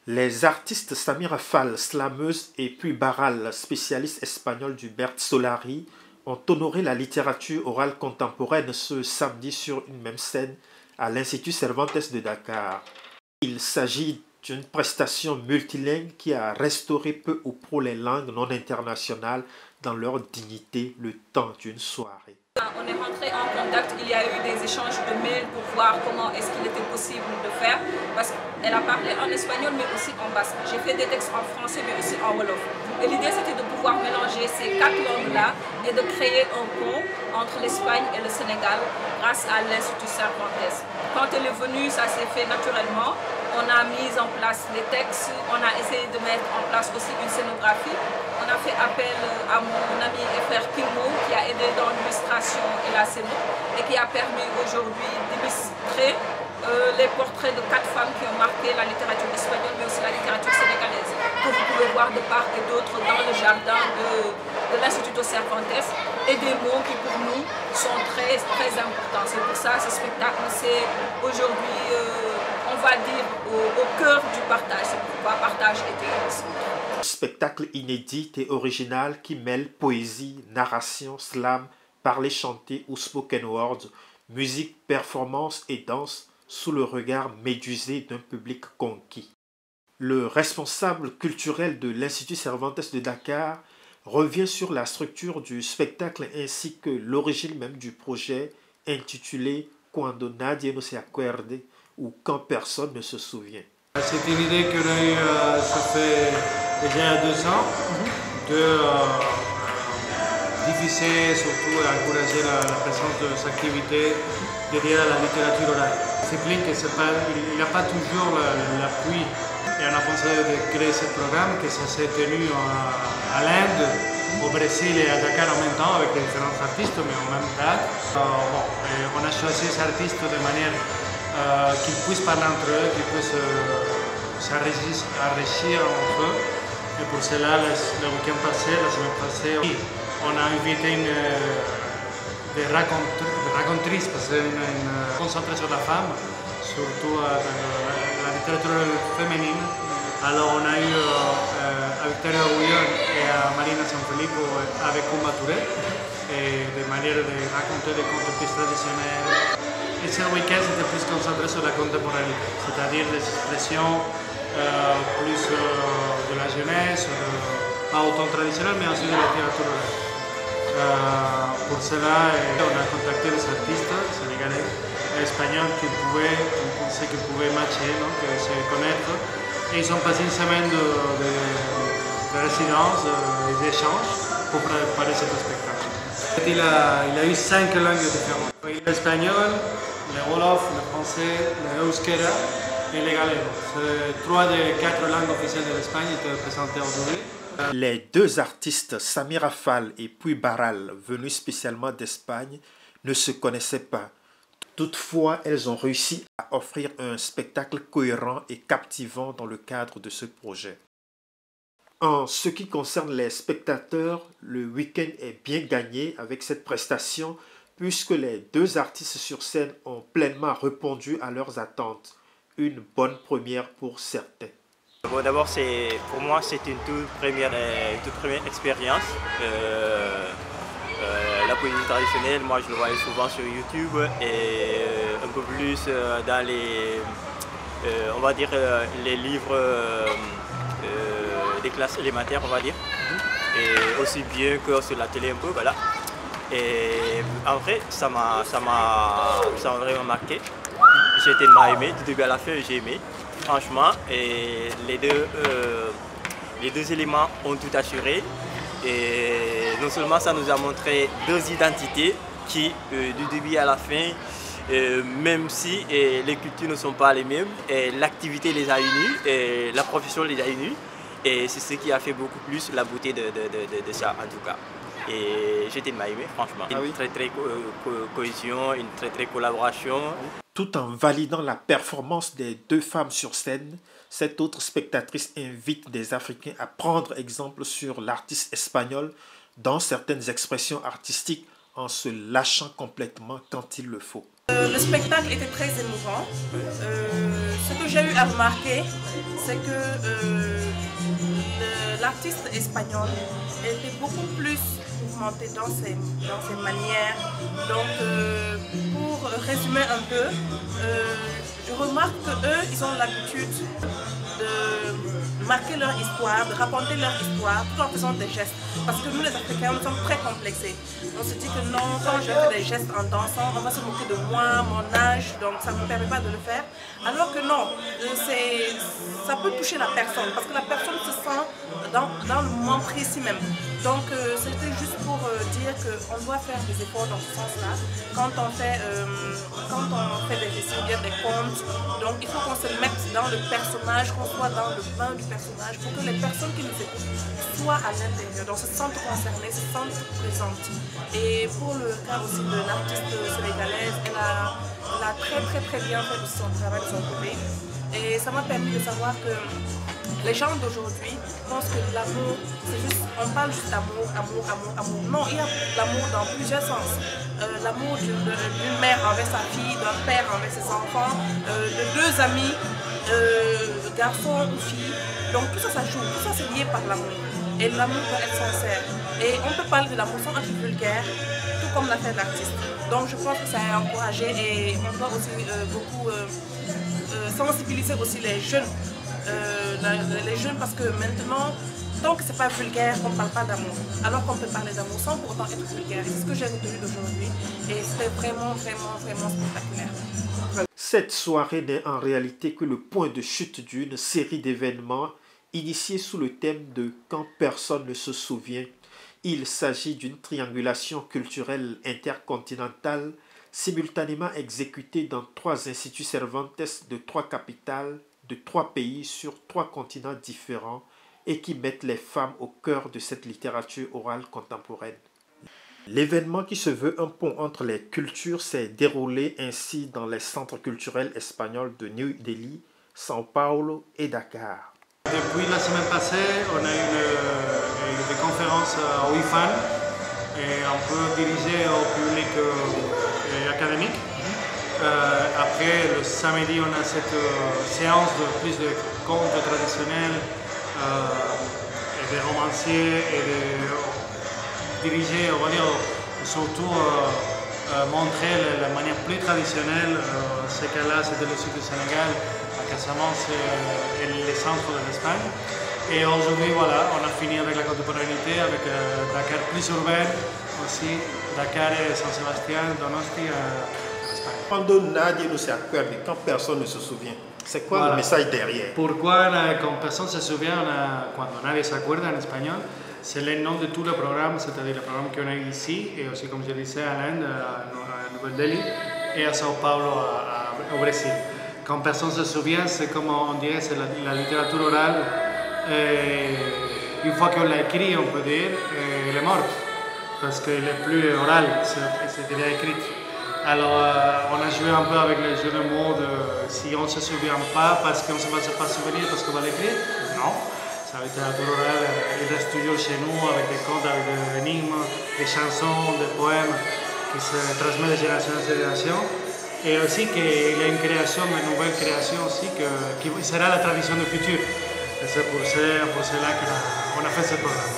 Les artistes Samira Fall, slameuse, et puis Barral, spécialiste espagnol du Bert Solari, ont honoré la littérature orale contemporaine ce samedi sur une même scène à l'Institut Cervantes de Dakar. Il s'agit d'une prestation multilingue qui a restauré peu ou prou les langues non internationales dans leur dignité le temps d'une soirée. On est rentré en contact, il y a eu des échanges de mails pour voir comment est-ce qu'il était possible de faire, parce qu'elle a parlé en espagnol mais aussi en basque. J'ai fait des textes en français mais aussi en wolof. Et l'idée c'était de pouvoir mélanger ces quatre langues-là et de créer un pont entre l'Espagne et le Sénégal grâce à l'Institut Cervantes. Quand elle est venue, ça s'est fait naturellement. On a mis en place les textes, on a essayé de mettre en place aussi une scénographie. On a fait appel à mon ami et frère Pimo qui a aidé dans l'illustration et la scéno et qui a permis aujourd'hui d'illustrer les portraits de 4 femmes qui ont marqué la littérature espagnole mais aussi la littérature sénégalaise que vous pouvez voir de part et d'autre dans le jardin de l'Institut Cervantes et des mots qui pour nous sont très importants. C'est pour ça que ce spectacle c'est aujourd'hui on va dire au cœur du partage. C'est pourquoi partage était ici. Spectacle inédit et original qui mêle poésie, narration, slam, parler chanté ou spoken word, musique, performance et danse sous le regard médusé d'un public conquis. Le responsable culturel de l'Institut Cervantes de Dakar revient sur la structure du spectacle ainsi que l'origine même du projet intitulé Cuando nadie no se acuerde ou Quand personne ne se souvient. C'est une idée qu'on a eue, ça fait déjà 2 ans, de diffuser, surtout encourager la présence de ces activités derrière la littérature orale. Discipline il n'y a pas toujours l'appui. Et on a pensé de créer ce programme que ça s'est tenu à l'Inde, au Brésil et à Dakar en même temps avec différents artistes, mais en même temps. On a choisi ces artistes de manière qu'ils puissent parler entre eux, qu'ils puissent s'enrichir entre eux. Et pour cela, le week-end passé, la semaine passée, on a invité des racontrices, parce qu'on est concentré sur la femme, surtout dans la littérature féminine. Alors on a eu à Victoria Agullón et à Marina Sanfilippo avec Kumba Touré, et de manière de raconter des contes plus traditionnels. Et ce week-end c'était plus concentré sur la contemporanéité, c'est-à-dire des expressions plus de la jeunesse, pas autant traditionnelles mais aussi de la littérature orale. Pour cela, on a contacté les artistes sénégalais et espagnols qui pensaient qu'ils pouvaient matcher, que se connaître. Et ils ont passé une semaine de résidence, d'échanges pour préparer ce spectacle. Il a eu 5 langues différentes. L'espagnol, le wolof, le français, le euskera et le galego. C'est 3 des 4 langues officielles de l'Espagne qui étaient présentées aujourd'hui. Les 2 artistes Samira Fall et Puy Barral, venus spécialement d'Espagne, ne se connaissaient pas. Toutefois, elles ont réussi à offrir un spectacle cohérent et captivant dans le cadre de ce projet. En ce qui concerne les spectateurs, le week-end est bien gagné avec cette prestation puisque les 2 artistes sur scène ont pleinement répondu à leurs attentes. Une bonne première pour certains. Bon, d'abord, pour moi, c'est une toute première expérience. La poésie traditionnelle, moi je le voyais souvent sur YouTube et un peu plus dans les, on va dire, les livres des classes élémentaires, on va dire, et aussi bien que sur la télé un peu, voilà. Et en vrai, ça m'a vraiment marqué. J'ai tellement aimé, du début à la fin, j'ai aimé, franchement, et les deux éléments ont tout assuré. Et non seulement ça nous a montré 2 identités qui, du début à la fin, même si les cultures ne sont pas les mêmes, l'activité les a unis, et la profession les a unis. Et c'est ce qui a fait beaucoup plus la beauté de ça, en tout cas. Et j'ai tellement aimé, franchement. Une très cohésion, une très collaboration. Tout en validant la performance des 2 femmes sur scène, cette autre spectatrice invite des Africains à prendre exemple sur l'artiste espagnol dans certaines expressions artistiques en se lâchant complètement quand il le faut. Le spectacle était très émouvant. Ce que j'ai eu à remarquer, c'est que l'artiste espagnol était beaucoup plus mouvementé dans ses manières. Donc, pour résumer un peu, je remarque qu'eux, ils ont l'habitude de marquer leur histoire, de raconter leur histoire, tout en faisant des gestes. Parce que nous, les Africains, nous sommes très complexés. On se dit que non, quand je fais des gestes en dansant, on va se moquer de moi, mon âge, donc ça ne me permet pas de le faire. Alors que non, ça peut toucher la personne, parce que la personne se sent dans le moment précis même. Donc c'était juste pour dire qu'on doit faire des efforts dans ce sens-là. Quand on fait des récits ou bien des contes, donc il faut qu'on se mette dans le personnage, qu'on soit dans le bain du personnage, pour que les personnes qui nous écoutent soient à l'intérieur, donc se sentent concernées, se sentent présentes. Et pour le cas aussi de l'artiste sénégalaise, elle a très bien fait son travail de son côté. Et ça m'a permis de savoir que les gens d'aujourd'hui pensent que l'amour, c'est juste, on parle juste d'amour, amour. Non, il y a l'amour dans plusieurs sens. L'amour d'une mère envers sa fille, d'un père envers ses enfants, de deux amis, garçon ou fille. Donc tout ça, ça joue, tout ça c'est lié par l'amour. Et l'amour doit être sincère. Et on peut parler de l'amour sans être vulgaire, tout comme l'a fait l'artiste. Donc je pense que ça a encouragé et on doit aussi beaucoup sensibiliser aussi les jeunes. Parce que maintenant, tant que c'est pas vulgaire, on ne parle pas d'amour. Alors qu'on peut parler d'amour sans pour autant être vulgaire. C'est ce que j'ai retenu d'aujourd'hui et c'était vraiment spectaculaire. Cette soirée n'est en réalité que le point de chute d'une série d'événements initiés sous le thème de « Quand personne ne se souvient ». Il s'agit d'une triangulation culturelle intercontinentale simultanément exécutée dans 3 instituts Cervantes de 3 capitales, de 3 pays sur 3 continents différents et qui mettent les femmes au cœur de cette littérature orale contemporaine. L'événement qui se veut un pont entre les cultures s'est déroulé ainsi dans les centres culturels espagnols de New Delhi, São Paulo et Dakar. Depuis la semaine passée, on a eu des conférences au IFAN et un peu dirigées au public académique. Après, le samedi, on a cette séance de plus de contes traditionnels et des romanciers et dirigés, on va dire, surtout montrer la manière plus traditionnelle. Ce cas-là, c'était le sud du Sénégal, à Casamance et les centres de l'Espagne. Et aujourd'hui, voilà, on a fini avec la contemporanéité, avec Dakar plus urbaine aussi, Dakar et Saint-Sébastien, Donosti. Quand Nadia nous s'est accordé, quand personne ne se souvient, c'est quoi le message derrière? Pourquoi quand personne ne se souvient, cuando nadie se acuerda en espagnol, c'est le nom de tout le programme, c'est-à-dire le programme qu'on a ici, et aussi comme je disais à l'Inde, à Nouvelle-Delhi, et à Sao Paulo au Brésil. Quand personne ne se souvient, c'est comme on dirait, c'est la littérature orale. Une fois qu'on l'a écrit, on peut dire, elle est morte, parce qu'elle n'est plus orale, c'est déjà écrit. Alors, on a joué un peu avec les jeux de mots de si on ne se souvient pas parce qu'on ne va pas se souvenir parce qu'on va l'écrire. Non, c'est la littérature orale, il reste toujours chez nous avec des contes, avec des énigmes, des chansons, des poèmes qui se transmettent de génération en génération. Et aussi qu'il y a une création, une nouvelle création aussi qui sera la tradition du futur. Et c'est pour cela qu'on a fait ce programme.